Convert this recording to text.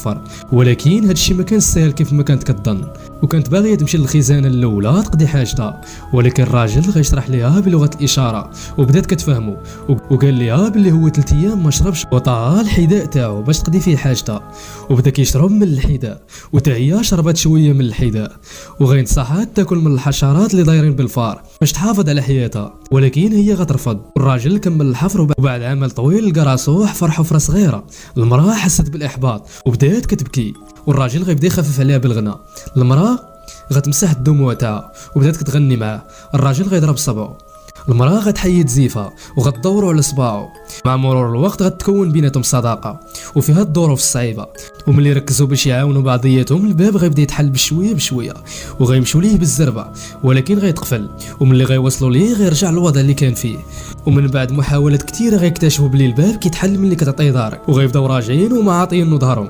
تحفر، ولكن هادشي ما كان ساهل كيف ما كانت كتظن. وكانت باغيه تمشي للخزانه الاولى تقضي حاجتها، ولكن الراجل غيشرح ليها بلغه الاشاره وبدات كتفهمو، وقال ليها باللي هو 3 ايام ما شربش وطاها الحذاء تاعو باش تقضي فيه حاجتها، وبدا كيشرب من الحذاء وتا هي شربت شويه من الحذاء. وغينصحها تاكل من الحشرات اللي دايرين بالفار باش تحافظ على حياتها، ولكن هي غترفض. الراجل كمل الحفر، وبعد عمل طويل لقى راسو حفر حفره صغيره. المراه حست بالاحباط وبدات كتبكي، والراجل غيبدا يخفف عليها بالغنى. المراه غتمسح الدموع تاعها وبدات كتغني معاه. الراجل غيضرب صبعو، المراه غتحيد زيفها وغتدوروا على صباعو. مع مرور الوقت غتكون بيناتهم صداقه وفي هاد الظروف الصعيبه، وملي ركزوا باش يعاونوا بعضياتهم الباب غيبدا يتحل بشويه بشويه، وغيمشوا ليه بالزربه ولكن غيتقفل، وملي غيوصلوا ليه غيرجع للوضع اللي كان فيه. ومن بعد محاولات كثيره غيكتشفوا بلي الباب كيتحل ملي كتعطيه ظهرك، وغيبداو راجعين وما عاطيين ظهرهم.